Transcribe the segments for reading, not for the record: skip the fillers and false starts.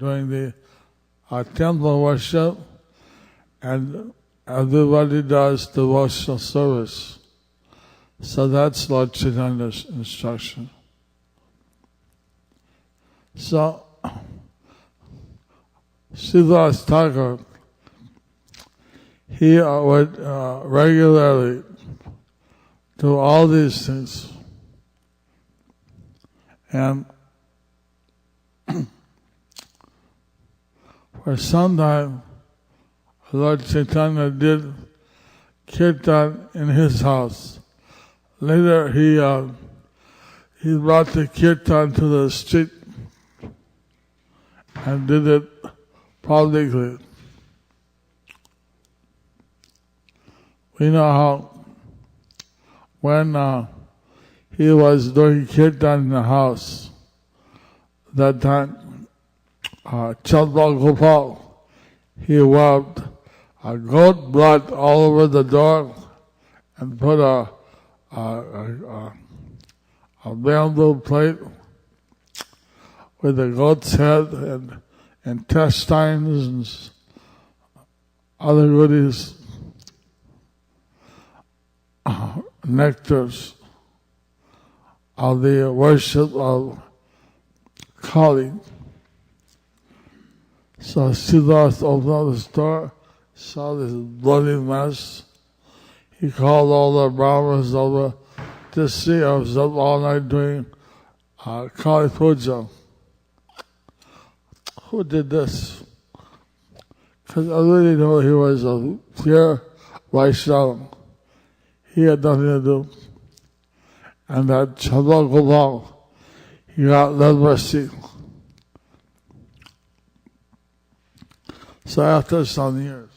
doing the temple worship, and everybody does devotional service. So that's Lord Chaitanya's instruction. So, Jayapataka, he would regularly do all these things. And for some time, Lord Chaitanya did kirtan in his house. Later, he brought the kirtan to the street and did it publicly. We know how when he was doing kirtan in the house, that time Chandra Gopal, he rubbed goat blood all over the door and put a bamboo plate with a goat's head and intestines and other goodies, nectars of the worship of Kali. So Siddhartha opened up the door, saw this bloody mess. He called all the Brahmanas over to see. I was up all night doing Kali Puja. Who did this? Because I really know he was a pure Vaishnava. He had nothing to do. And that Chandra Gopal, he got leprosy. So after some years,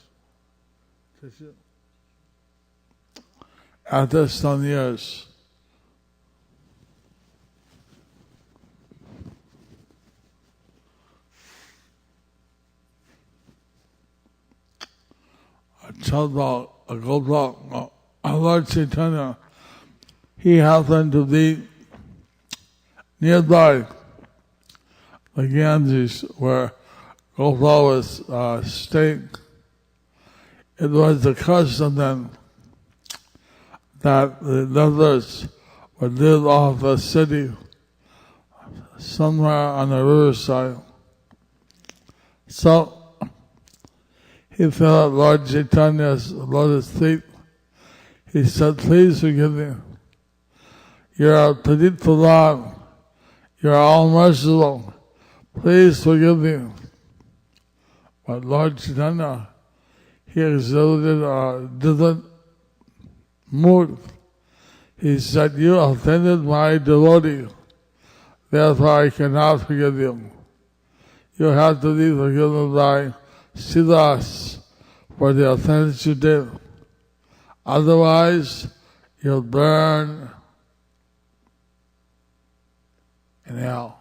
Chandra Gopal, Lord Chaitanya, he happened to be nearby the Ganges where Gopal was staying. It was the custom then that the lepers would live off the city somewhere on the riverside. So he fell at Lord Chaitanya's lotus feet. He said, "Please forgive me. You're a Padit Pradhan. You're all merciful. Please forgive me." But Lord Chaitanya, he exhibited a different mood. He said, "You offended my devotee, therefore I cannot forgive you. You have to be forgiven by Siddhas for the offense you did. Otherwise, you'll burn in hell."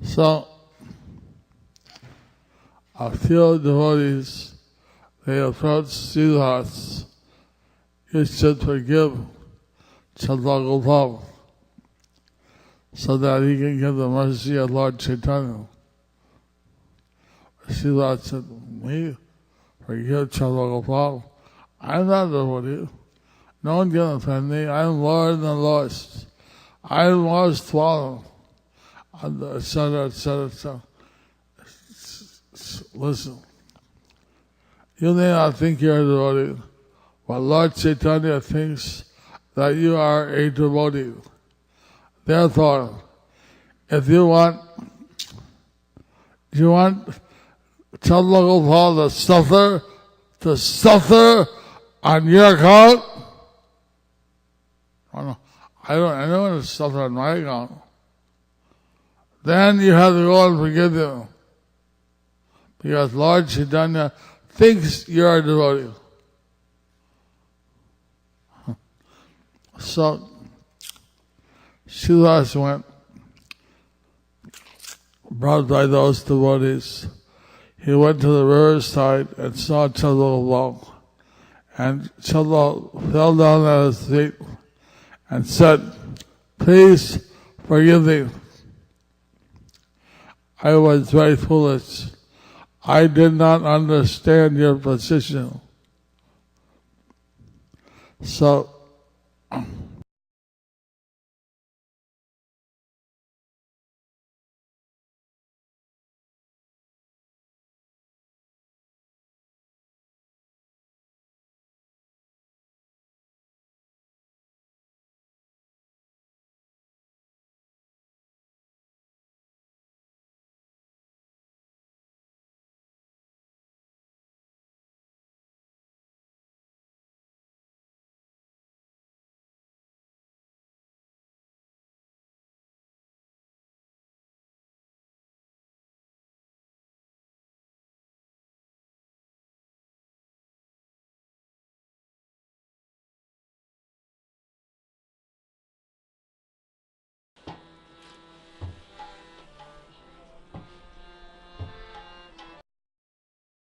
So, a few devotees, they approached Siddhas. "You should forgive Chandra Gopal so that he can get the mercy of Lord Chaitanya." Siddhas said, "Me? Forgive Chandra Gopal? I'm not a devotee. No one can offend me. I'm lower than the lowest. I'm lowest fallen." Etc., etc., etc. Listen, you may not think you're a devotee, but Lord Chaitanya thinks that you are a devotee. Therefore, if you want Chandra Gopal to suffer on your account, I don't want to suffer on my account. Then you have to go and forgive him. Because Lord Chaitanya thinks you're a devotee. So, Siddhas went, brought by those devotees. He went to the riverside and saw Chandra Gopal. And Chandra fell down at his feet and said, "Please forgive me. I was very foolish. I did not understand your position." So,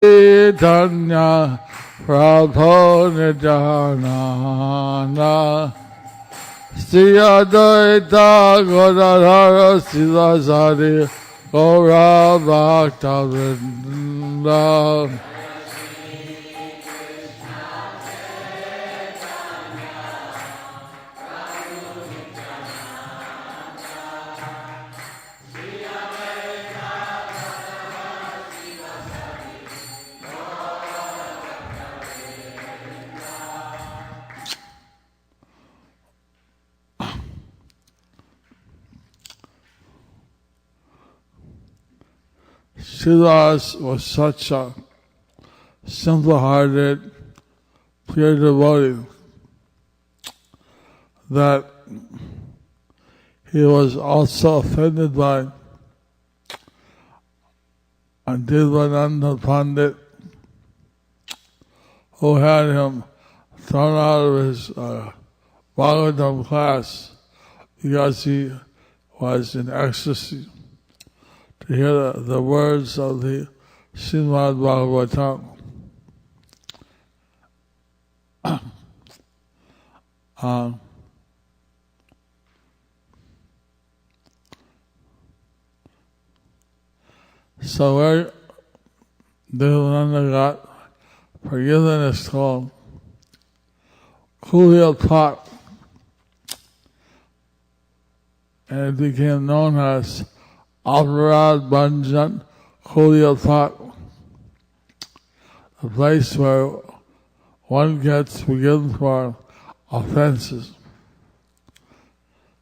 Chaitanya Prabhu Nityananda Sri Advaita Gadadhara Sivasari Gaura Bhakta Vrinda. Sridhar was such a simple-hearted, pure devotee that he was also offended by Advaita Pandit, who had him thrown out of his Bhagavatam class because he was in ecstasy to hear the words of the Srimad Bhagavatam. So where Devananda got forgiven is called Kulil Thought, and it became known as Aparad Bhanjan Kulil Thought, a place where one gets forgiven for offenses.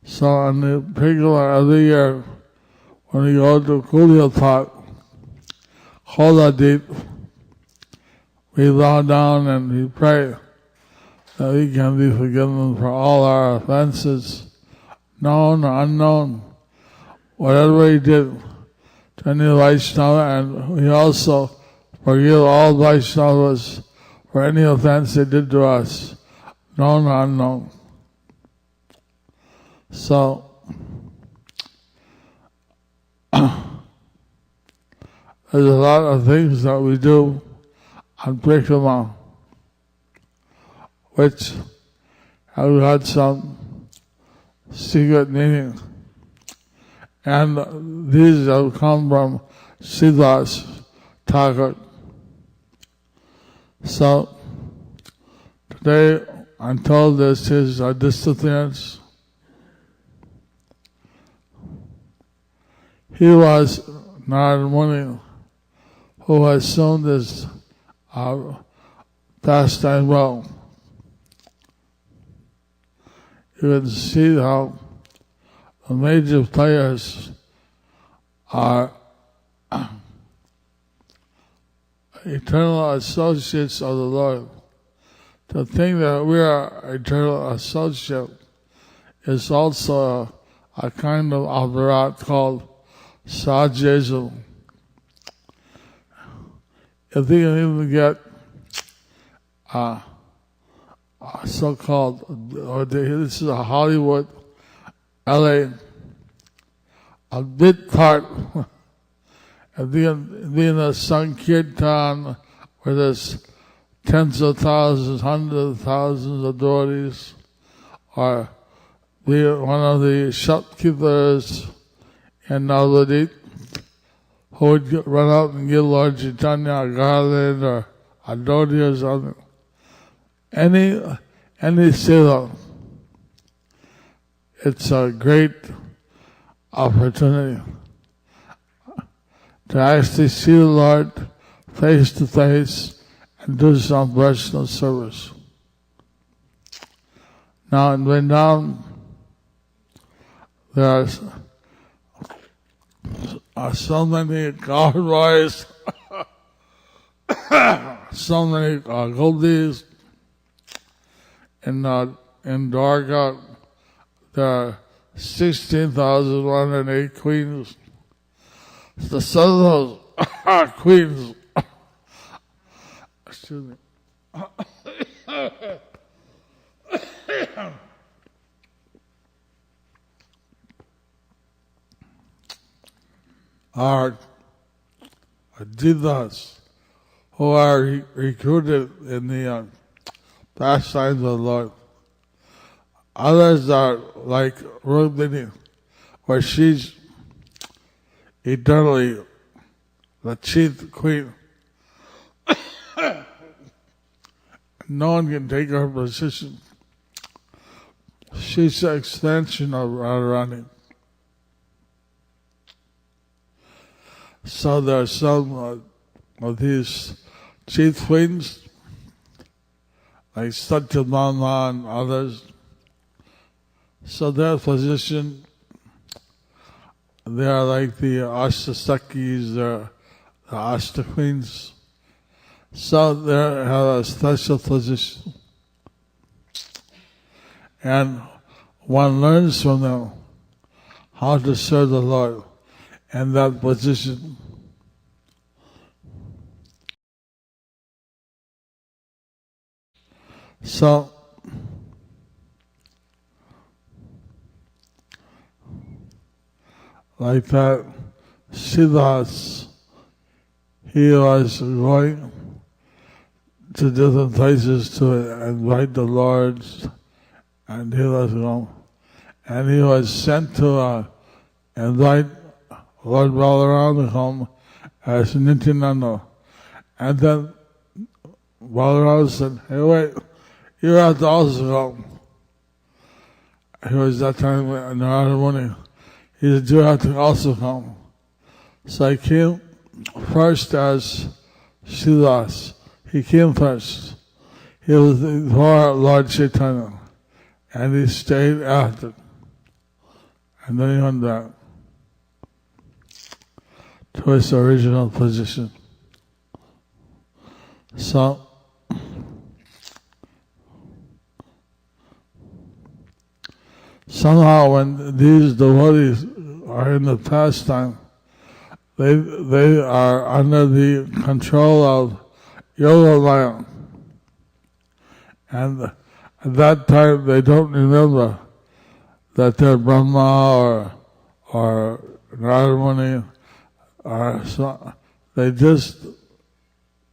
So on the particular every year, when we go to Kulil Thought, Holadip, we bow down and we pray that we can be forgiven for all our offenses, known or unknown, whatever we did to any Vaishnava, and we also forgive all Vaishnavas for any offense they did to us, known or unknown. So, there's a lot of things that we do on Prikrama, which have had some secret meaning. And these have come from Siddhas Thakur. So, today I'm told this is a disappearance. He was Narada Muni, who has shown this pastime well. You can see how the major players are eternal associates of the Lord. To think that we are eternal associate is also a kind of aparat called Sahajesam. If you can even get so-called, or this is a Hollywood, LA, a bit part, and being a Sankirtan where there's tens of thousands, hundreds of thousands of devotees, or one of the shopkeepers in Navadip who would run out and give Lord Chaitanya a garland or a dhoti or something. Any seva, it's a great opportunity to actually see the Lord face to face and do some personal service. Now in Vrindavan, there are so many cowboys, so many gopis. In Dwarka, there are 16,108 queens. The son of those queens, excuse me, are divas who are recruited in the pastimes of the Lord. Others are like Rukmini, where she's eternally the chief queen. No one can take her position. She's an extension of Radharani. So there are some of these chief queens, like Satyabhama and others. So their position, they are like the Ashtasakis, the Ashta queens. So they have a special position. And one learns from them how to serve the Lord in that position. So, like that, Siddhas, he was going to different places to invite the Lords, and he was going. And he was sent to invite Lord Balaram home as Nityananda. And then Balaram said, "Hey, wait, you have to also go." He was that time in Narada Muni. He said, "You have to also come." So I came first as Siddhas. He came first. He was before Lord Chaitanya. And he stayed after. And then he went back to his original position. So, somehow when these devotees are in the pastime, they are under the control of Yogamaya. And at that time they don't remember that they're Brahma or Narada Muni, or so. They just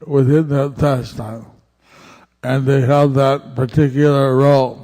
within that pastime, and they have that particular role.